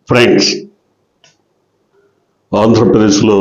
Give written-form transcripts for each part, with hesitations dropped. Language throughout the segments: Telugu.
ఫ్రెండ్స్, ఆంధ్రప్రదేశ్లో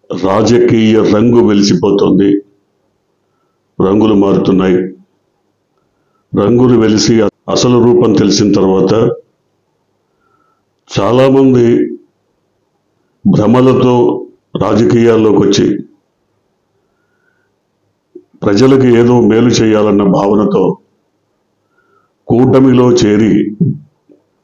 రాజకీయ రంగు వెలిసిపోతుంది. రంగులు మారుతున్నాయి. రంగులు వెలిసి అసలు రూపం తెలిసిన తర్వాత చాలామంది భ్రమలతో రాజకీయాల్లోకి వచ్చి ప్రజలకు ఏదో మేలు చేయాలన్న భావనతో కూటమిలో చేరి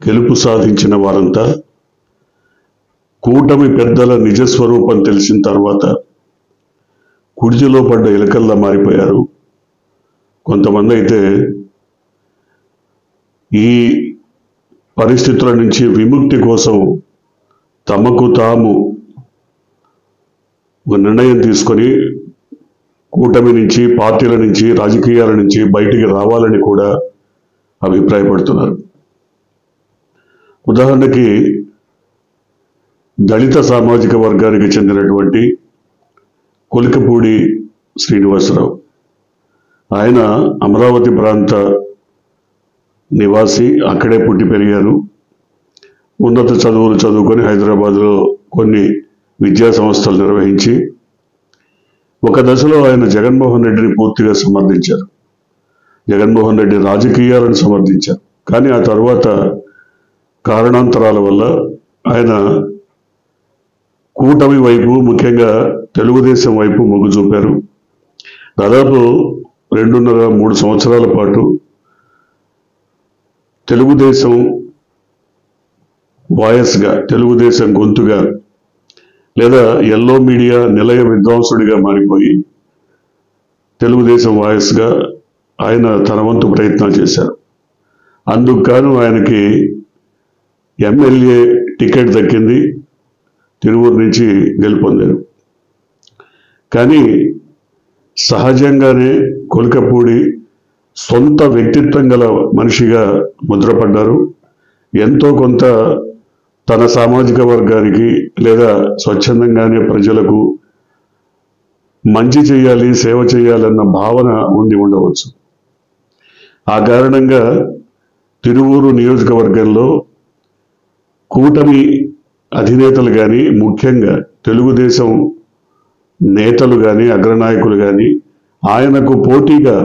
గెలుపు సాధించిన వారంతా కూటమి పెద్దల నిజస్వరూపం తెలిసిన తర్వాత కుడిచిలో పడ్డ ఎలుకల్లా మారిపోయారు. కొంతమంది అయితే ఈ పరిస్థితుల నుంచి విముక్తి కోసం తమకు తాము ఒక నిర్ణయం తీసుకొని కూటమి నుంచి, పార్టీల నుంచి, రాజకీయాల నుంచి బయటికి రావాలని కూడా అభిప్రాయపడుతున్నారు. ఉదాహరణకి దళిత సామాజిక వర్గానికి చెందినటువంటి కొలికపూడి శ్రీనివాసరావు, ఆయన అమరావతి ప్రాంత నివాసి, అక్కడే పుట్టి పెరిగారు. ఉన్నత చదువులు చదువుకొని హైదరాబాద్లో కొన్ని విద్యా సంస్థలు నిర్వహించి ఒక దశలో ఆయన జగన్మోహన్ రెడ్డిని పూర్తిగా సమర్థించారు. జగన్మోహన్ రెడ్డి రాజకీయాలను సమర్థించారు. కానీ ఆ తర్వాత కారణాంతరాల వల్ల ఆయన కూటమి వైపు, ముఖ్యంగా తెలుగుదేశం వైపు మొగ్గు చూపారు. దాదాపు 2.5-3 సంవత్సరాల పాటు తెలుగుదేశం వాయస్గా, తెలుగుదేశం గొంతుగా, లేదా ఎల్లో మీడియా నిలయ విద్వాంసుడిగా మారిపోయి తెలుగుదేశం వాయస్గా ఆయన తన వంతు ప్రయత్నాలు చేశారు. అందుకు గాను ఆయనకి ఎమ్మెల్యే టికెట్ దక్కింది. తిరువూరు నుంచి గెలుపొందారు. కానీ సహజంగానే కొలికపూడి సొంత వ్యక్తిత్వం గల మనిషిగా ముద్రపడ్డారు. ఎంతో కొంత తన సామాజిక వర్గానికి లేదా స్వచ్ఛందంగానే ప్రజలకు మంచి చేయాలి, సేవ చేయాలన్న భావన ఉండవచ్చు. ఆ కారణంగా తిరువూరు నియోజకవర్గంలో కూటమి అధినేతలు కానీ, ముఖ్యంగా తెలుగుదేశం నేతలు కానీ, అగ్రనాయకులు కానీ ఆయనకు పోటీగా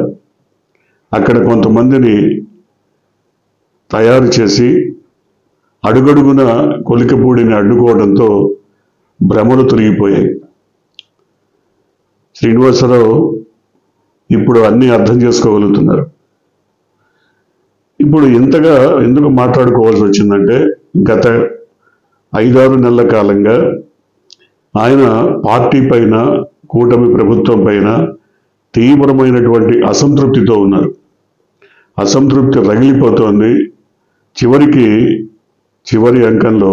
అక్కడ కొంతమందిని తయారు చేసి అడుగడుగున కొలికపూడిని అడ్డుకోవడంతో భ్రమలు తొలగిపోయాయి. శ్రీనివాసరావు ఇప్పుడు అన్నీ అర్థం చేసుకోగలుగుతున్నారు. ఇప్పుడు ఇంతగా ఎందుకు మాట్లాడుకోవాల్సి వచ్చిందంటే, గత 5-6 నెలల కాలంగా ఆయన పార్టీ పైన, కూటమి ప్రభుత్వం పైన తీవ్రమైనటువంటి అసంతృప్తితో ఉన్నారు. అసంతృప్తి రగిలిపోతోంది. చివరి అంకంలో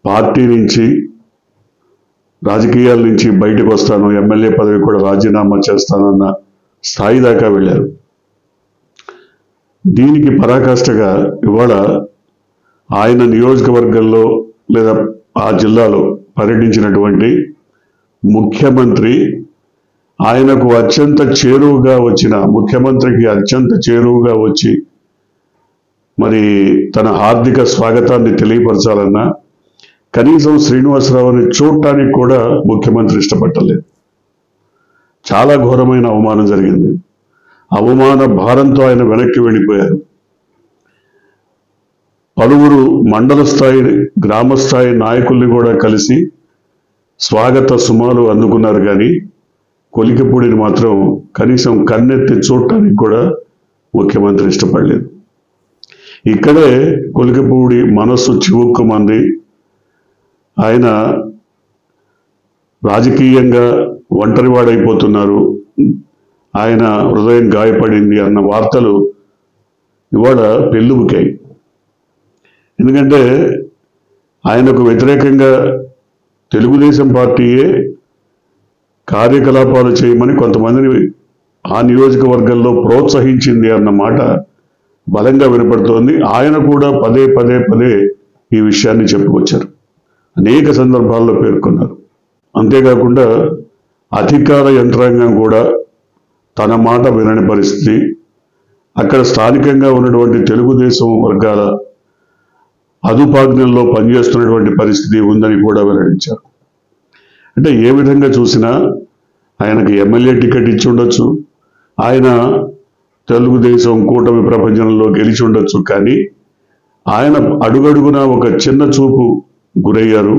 పార్టీ నుంచి, రాజకీయాల నుంచి బయటకు వస్తాను, ఎమ్మెల్యే పదవి కూడా రాజీనామా చేస్తానన్న స్థాయి దాకా వెళ్ళారు. దీనికి పరాకాష్ఠగా ఇవాళ ఆయన నియోజకవర్గంలో లేదా ఆ జిల్లాలో పర్యటించినటువంటి ముఖ్యమంత్రి, ఆయనకు అత్యంత చేరువుగా వచ్చిన ముఖ్యమంత్రికి అత్యంత చేరువుగా వచ్చి మరి తన హార్దిక స్వాగతాన్ని తెలియపరచాలన్నా కనీసం శ్రీనివాసరావుని చూడటానికి కూడా ముఖ్యమంత్రి ఇష్టపడలేదు. చాలా ఘోరమైన అవమానం జరిగింది. అవమాన భారంతో ఆయన వెనక్కి వెళ్ళిపోయారు. పలువురు మండల స్థాయి, గ్రామ స్థాయి నాయకుల్ని కూడా కలిసి స్వాగత సుమాలు అందుకున్నారు. కానీ కొలికపూడిని మాత్రం కనీసం కన్నెత్తి చూడటానికి కూడా ముఖ్యమంత్రి ఇష్టపడలేదు. ఇక్కడే కొలికపూడి మనస్సు చివుక్కుమంది. ఆయన రాజకీయంగా ఒంటరివాడైపోతున్నారు, ఆయన హృదయం గాయపడింది అన్న వార్తలు ఇవాళ పెళ్ళుబుకాయి. ఎందుకంటే ఆయనకు వ్యతిరేకంగా తెలుగుదేశం పార్టీయే కార్యకలాపాలు చేయమని కొంతమందిని ఆ నియోజకవర్గంలో ప్రోత్సహించింది అన్న మాట బలంగా వినపడుతోంది. ఆయన కూడా పదే ఈ విషయాన్ని చెప్పుకొచ్చారు, అనేక సందర్భాల్లో పేర్కొన్నారు. అంతేకాకుండా అధికార యంత్రాంగం కూడా తన మాట వినని పరిస్థితి. అక్కడ స్థానికంగా ఉన్నటువంటి తెలుగుదేశం వర్గాల అదుపాజ్ఞల్లో పనిచేస్తున్నటువంటి పరిస్థితి ఉందని కూడా వెల్లడించారు. అంటే ఏ విధంగా చూసినా ఆయనకు ఎమ్మెల్యే టికెట్ ఇచ్చి ఉండొచ్చు, ఆయన తెలుగుదేశం కూటమి ప్రపంచంలో గెలిచి ఉండొచ్చు, కానీ ఆయన అడుగడుగున ఒక చిన్న చూపు గురయ్యారు,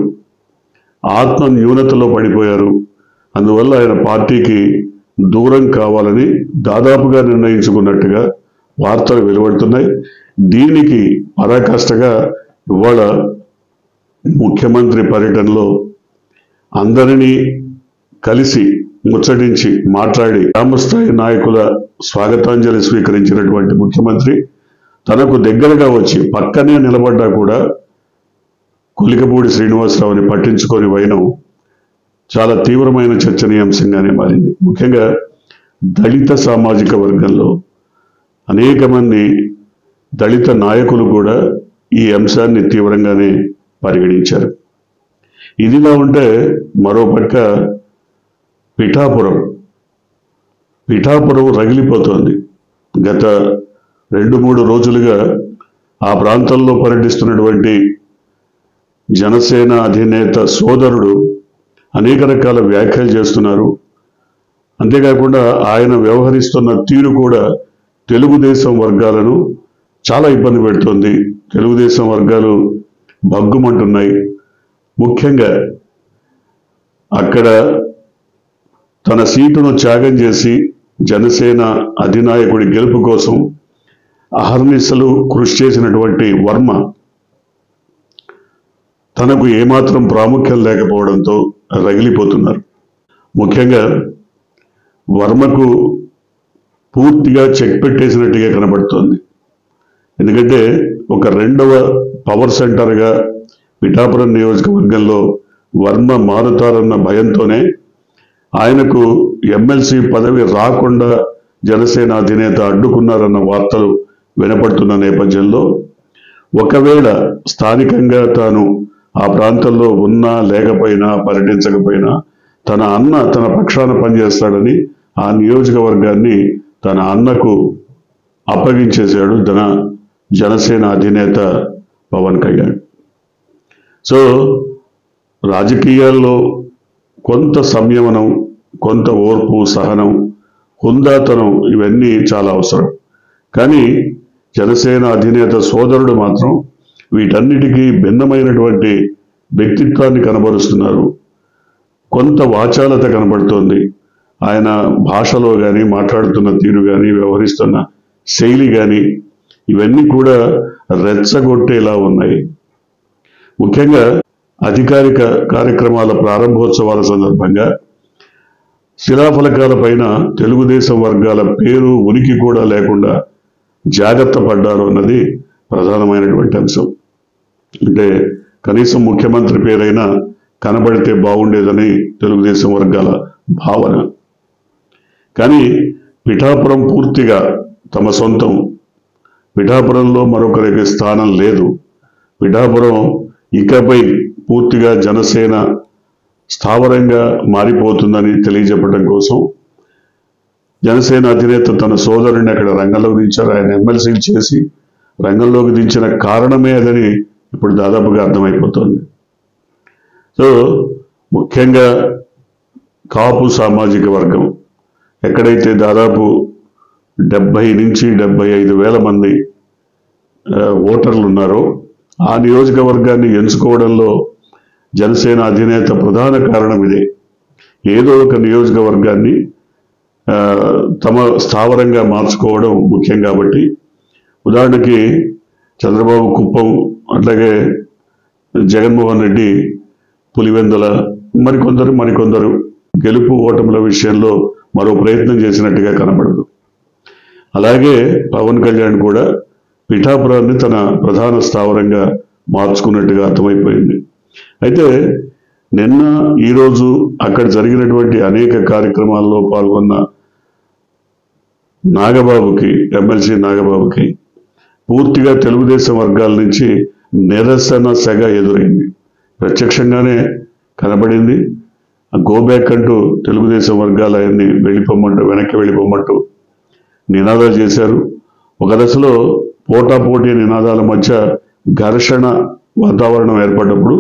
ఆత్మ న్యూనతలో పడిపోయారు. అందువల్ల ఆయన పార్టీకి దూరం కావాలని దాదాపుగా నిర్ణయించుకున్నట్టుగా వార్తలు వెలువడుతున్నాయి. దీనికి పరాకాష్ఠగా ఇవాళ ముఖ్యమంత్రి పర్యటనలో అందరినీ కలిసి ముచ్చటించి మాట్లాడి గ్రామస్థాయి నాయకుల స్వాగతాంజలి స్వీకరించినటువంటి ముఖ్యమంత్రి తనకు దగ్గరగా వచ్చి పక్కనే నిలబడ్డా కూడా కొలికపూడి శ్రీనివాసరావుని పట్టించుకొని వైనం చాలా తీవ్రమైన చర్చనీయాంశంగానే మారింది. ముఖ్యంగా దళిత సామాజిక వర్గంలో అనేక మంది దళిత నాయకులు కూడా ఈ అంశాన్ని తీవ్రంగానే పరిగణించారు. ఇదిలా ఉంటే మరోపక్క పిఠాపురం రగిలిపోతోంది. గత 2-3 రోజులుగా ఆ ప్రాంతంలో పర్యటిస్తున్నటువంటి జనసేన అధినేత సోదరుడు అనేక రకాల వ్యాఖ్యలు చేస్తున్నారు. అంతేకాకుండా ఆయన వ్యవహరిస్తున్న తీరు కూడా తెలుగుదేశం వర్గాలను చాలా ఇబ్బంది పెడుతోంది. తెలుగుదేశం వర్గాలు భగ్గుమంటున్నాయి. ముఖ్యంగా అక్కడ తన సీటును త్యాగం చేసి జనసేన అధినాయకుడి గెలుపు కోసం అహర్నిశలు కృషి చేసినటువంటి వర్మ తనకు ఏమాత్రం ప్రాముఖ్యం లేకపోవడంతో రగిలిపోతున్నారు. ముఖ్యంగా వర్మకు పూర్తిగా చెక్ పెట్టేసినట్టుగా కనబడుతోంది. ఎందుకంటే ఒక రెండవ పవర్ సెంటర్గా పిఠాపురం నియోజకవర్గంలో వర్మ మారుతారన్న భయంతోనే ఆయనకు ఎమ్మెల్సీ పదవి రాకుండా జనసేన అధినేత అడ్డుకున్నారన్న వార్తలు వినపడుతున్న నేపథ్యంలో ఒకవేళ స్థానికంగా తాను ఆ ప్రాంతంలో ఉన్నా లేకపోయినా పర్యటించకపోయినా తన అన్న తన పక్షాన పనిచేస్తాడని ఆ నియోజకవర్గాన్ని తన అన్నకు అప్పగించేశాడు జనసేన అధినేత పవన్ కళ్యాణ్. సో రాజకీయాల్లో కొంత సంయమనం, కొంత ఓర్పు, సహనం, హుందాతనం ఇవన్నీ చాలా అవసరం. కానీ జనసేన అధినేత సోదరుడు మాత్రం వీటన్నిటికీ భిన్నమైనటువంటి వ్యక్తిత్వాన్ని కనబరుస్తున్నారు. కొంత వాచాలత కనబడుతోంది. ఆయన భాషలో కానీ, మాట్లాడుతున్న తీరు కానీ, వ్యవహరిస్తున్న శైలి కానీ ఇవన్నీ కూడా రెచ్చగొట్టేలా ఉన్నాయి. ముఖ్యంగా అధికారిక కార్యక్రమాల ప్రారంభోత్సవాల సందర్భంగా శిలాఫలకాల పైన తెలుగుదేశం వర్గాల పేరు, ఉనికి కూడా లేకుండా జాగ్రత్త పడ్డారు అన్నది ప్రధానమైనటువంటి అంశం. అంటే కనీసం ముఖ్యమంత్రి పేరైనా కనబడితే బాగుండేదని తెలుగుదేశం వర్గాల భావన. కానీ పిఠాపురం పూర్తిగా తమ సొంతం. పిఠాపురంలో మరొకరికి స్థానం లేదు. పిఠాపురం ఇకపై పూర్తిగా జనసేన స్థావరంగా మారిపోతుందని తెలియజెప్పడం కోసం జనసేన అధినేత తన సోదరుడిని అక్కడ రంగంలోకి దించారు. ఆయన ఎమ్మెల్సీలు చేసి రంగంలోకి దించిన కారణమే అదని ఇప్పుడు దాదాపుగా అర్థమైపోతుంది. సో ముఖ్యంగా కాపు సామాజిక వర్గం ఎక్కడైతే దాదాపు 70 నుంచి 75 వేల మంది ఓటర్లు ఉన్నారో ఆ నియోజకవర్గాన్ని ఎంచుకోవడంలో జనసేన అధినేత ప్రధాన కారణం ఇదే. ఏదో ఒక నియోజకవర్గాన్ని తమ స్థావరంగా మార్చుకోవడం ముఖ్యం. కాబట్టి ఉదాహరణకి చంద్రబాబు కుప్పం, అట్లాగే జగన్మోహన్ రెడ్డి పులివెందుల, మరికొందరు గెలుపు ఓటముల విషయంలో మరో ప్రయత్నం చేసినట్టుగా కనపడదు. అలాగే పవన్ కళ్యాణ్ కూడా పిఠాపురాన్ని తన ప్రధాన స్థావరంగా మార్చుకున్నట్టుగా అర్థమైపోయింది. అయితే నిన్న ఈరోజు అక్కడ జరిగినటువంటి అనేక కార్యక్రమాల్లో పాల్గొన్న నాగబాబుకి, ఎమ్మెల్సీ నాగబాబుకి పూర్తిగా తెలుగుదేశం వర్గాల నుంచి నిరసన సెగ ఎదురైంది. ప్రత్యక్షంగానే కనబడింది. గోబ్యాక్ అంటూ తెలుగుదేశం వర్గాలు ఆయన్ని వెనక్కి వెళ్ళిపోమంటూ నినాదాలు చేశారు. ఒక దశలో పోటాపోటీ నినాదాల మధ్య ఘర్షణ వాతావరణం ఏర్పడినప్పుడు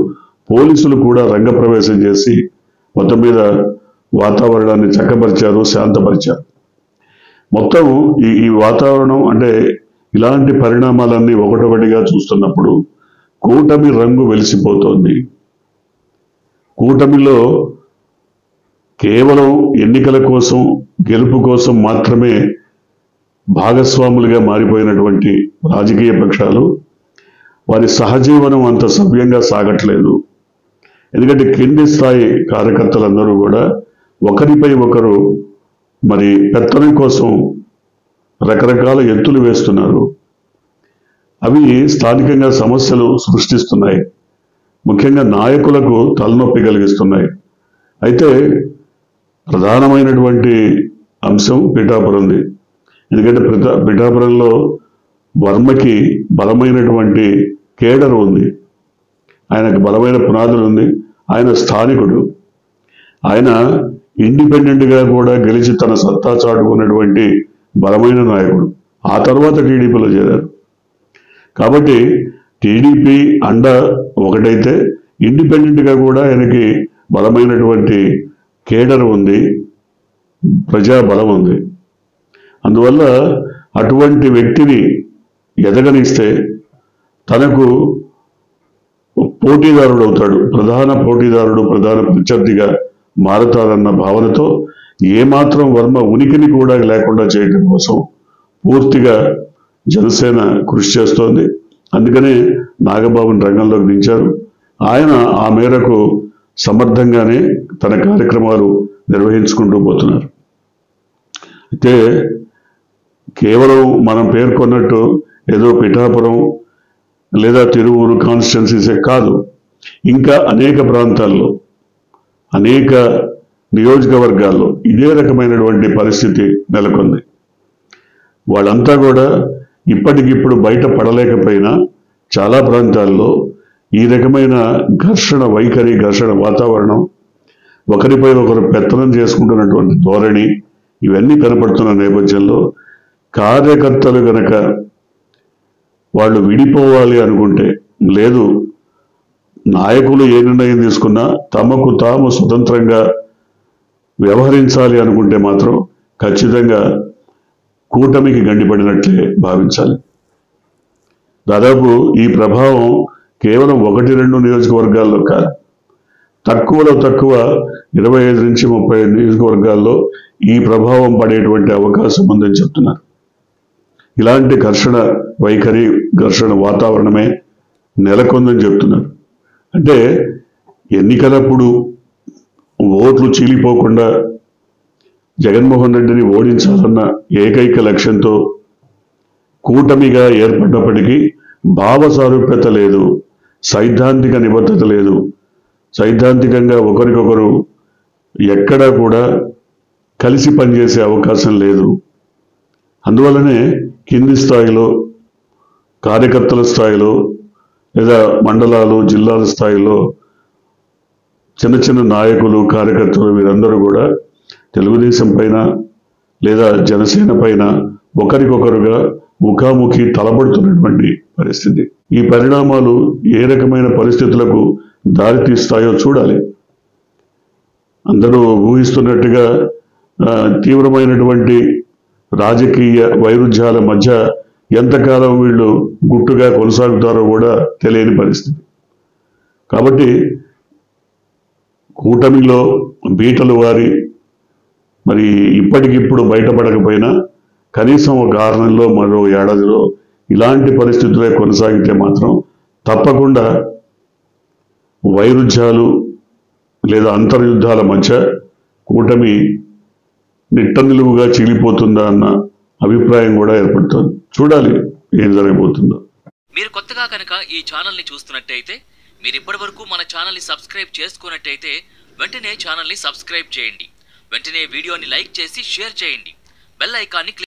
పోలీసులు కూడా రంగప్రవేశం చేసి మొత్తం మీద వాతావరణాన్ని చక్కపరిచారు, శాంతపరిచారు. మొత్తం ఈ వాతావరణం అంటే ఇలాంటి పరిణామాలన్నీ ఒకటొకటిగా చూస్తున్నప్పుడు కూటమి రంగు వెలిసిపోతోంది. కూటమిలో కేవలం ఎన్నికల కోసం, గెలుపు కోసం మాత్రమే భాగస్వాములుగా మారిపోయినటువంటి రాజకీయ పక్షాలు వారి సహజీవనం అంత సవ్యంగా సాగట్లేదు. ఎందుకంటే కింది స్థాయి కార్యకర్తలందరూ కూడా ఒకరిపై ఒకరు మరి పెత్తనం కోసం రకరకాల ఎత్తులు వేస్తున్నారు. అవి స్థానికంగా సమస్యలు సృష్టిస్తున్నాయి, ముఖ్యంగా నాయకులకు తలనొప్పి కలిగిస్తున్నాయి. అయితే ప్రధానమైనటువంటి అంశం పిఠాపురంది. ఎందుకంటే పిఠాపురంలో వర్మకి బలమైనటువంటి కేడర్ ఉంది, ఆయనకు బలమైన పునాదులు ఉంది. ఆయన స్థానికుడు, ఆయన ఇండిపెండెంట్గా కూడా గెలిచి తన సత్తా చాటుకున్నటువంటి బలమైన నాయకుడు. ఆ తర్వాత టీడీపీలో చేరారు. కాబట్టి టీడీపీ అండ ఒకటైతే ఇండిపెండెంట్గా కూడా ఆయనకి బలమైనటువంటి కేడర్ ఉంది, ప్రజాబలం ఉంది. అందువల్ల అటువంటి వ్యక్తిని ఎదగనిస్తే తనకు పోటీదారుడు అవుతాడు, ప్రధాన పోటీదారుడు, ప్రధాన ప్రత్యర్థిగా మారతారన్న భావనతో ఏమాత్రం వర్మ ఉనికిని కూడా లేకుండా చేయడం కోసం పూర్తిగా జనసేన కృషి చేస్తోంది. అందుకనే నాగబాబుని రంగంలోకి దించారు. ఆయన ఆ మేరకు సమర్థంగానే తన కార్యక్రమాలు నిర్వహించుకుంటూ పోతున్నారు. అయితే కేవలం మనం పేర్కొన్నట్టు ఏదో పిఠాపురం లేదా తిరువూరు కాన్స్టిట్యున్సీసే కాదు, ఇంకా అనేక ప్రాంతాల్లో, అనేక నియోజకవర్గాల్లో ఇదే రకమైనటువంటి పరిస్థితి నెలకొంది. వాళ్ళంతా కూడా ఇప్పటికిప్పుడు బయట పడలేకపోయినా చాలా ప్రాంతాల్లో ఈ రకమైన ఘర్షణ వైఖరి, ఘర్షణ వాతావరణం, ఒకరిపై ఒకరు పెత్తనం చేసుకుంటున్నటువంటి ధోరణి, ఇవన్నీ కనపడుతున్న నేపథ్యంలో కార్యకర్తలు గనక వాళ్ళు విడిపోవాలి అనుకుంటే, లేదు నాయకులు ఏ నిర్ణయం తీసుకున్నా తమకు తాము స్వతంత్రంగా వ్యవహరించాలి అనుకుంటే మాత్రం ఖచ్చితంగా కూటమికి గండిపడినట్లే భావించాలి. దాదాపు ఈ ప్రభావం కేవలం 1-2 నియోజకవర్గాల్లో కాదు, తక్కువలో తక్కువ 25 నుంచి 30 నియోజకవర్గాల్లో ఈ ప్రభావం పడేటువంటి అవకాశం ఉందని చెప్తున్నారు. ఇలాంటి ఘర్షణ వైఖరి, ఘర్షణ వాతావరణమే నెలకొందని చెప్తున్నారు. అంటే ఎన్నికలప్పుడు ఓట్లు చీలిపోకుండా జగన్మోహన్ రెడ్డిని ఓడించాలన్న ఏకైక లక్ష్యంతో కూటమిగా ఏర్పడినప్పటికీ భావ సారూప్యత లేదు, సైద్ధాంతిక నిబద్ధత లేదు, సైద్ధాంతికంగా ఒకరికొకరు ఎక్కడా కూడా కలిసి పనిచేసే అవకాశం లేదు. అందువల్లనే కింది స్థాయిలో, కార్యకర్తల స్థాయిలో, లేదా మండలాలు, జిల్లాల స్థాయిలో చిన్న చిన్న నాయకులు, కార్యకర్తలు వీరందరూ కూడా తెలుగుదేశం పైన లేదా జనసేన పైన ఒకరికొకరుగా ముఖాముఖి తలపడుతున్నటువంటి పరిస్థితి. ఈ పరిణామాలు ఏ రకమైన పరిస్థితులకు దారితీస్తాయో చూడాలి. అందరూ ఊహిస్తున్నట్టుగా తీవ్రమైనటువంటి రాజకీయ వైరుధ్యాల మధ్య ఎంతకాలం వీళ్ళు గుట్టుగా కొనసాగుతారో కూడా తెలియని పరిస్థితి. కాబట్టి కూటమిలో బీటలు వారి మరి ఇప్పటికిప్పుడు బయటపడకపోయినా కనీసం ఒక 6 నెలల్లో, మరో ఏడాదిలో ఇలాంటి పరిస్థితులే కొనసాగితే మాత్రం తప్పకుండా వైరుధ్యాలు లేదా అంతర్యుద్ధాల మధ్య కూటమి నిట్టనిలువుగా చీలిపోతుందా అన్న అభిప్రాయం కూడా ఏర్పడుతుంది. చూడాలి ఏం జరగబోతుందో. మీరు కొత్తగా కనుక ఈ ఛానల్ని చూస్తున్నట్టయితే, మీరు ఇప్పటివరకు మన ఛానల్ని సబ్స్క్రైబ్ చేసుకున్నట్టయితే వెంటనే ఛానల్ని సబ్స్క్రైబ్ చేయండి. వెంటనే వీడియోని లైక్ చేసి షేర్ చేయండి. బెల్ ఐకాన్ని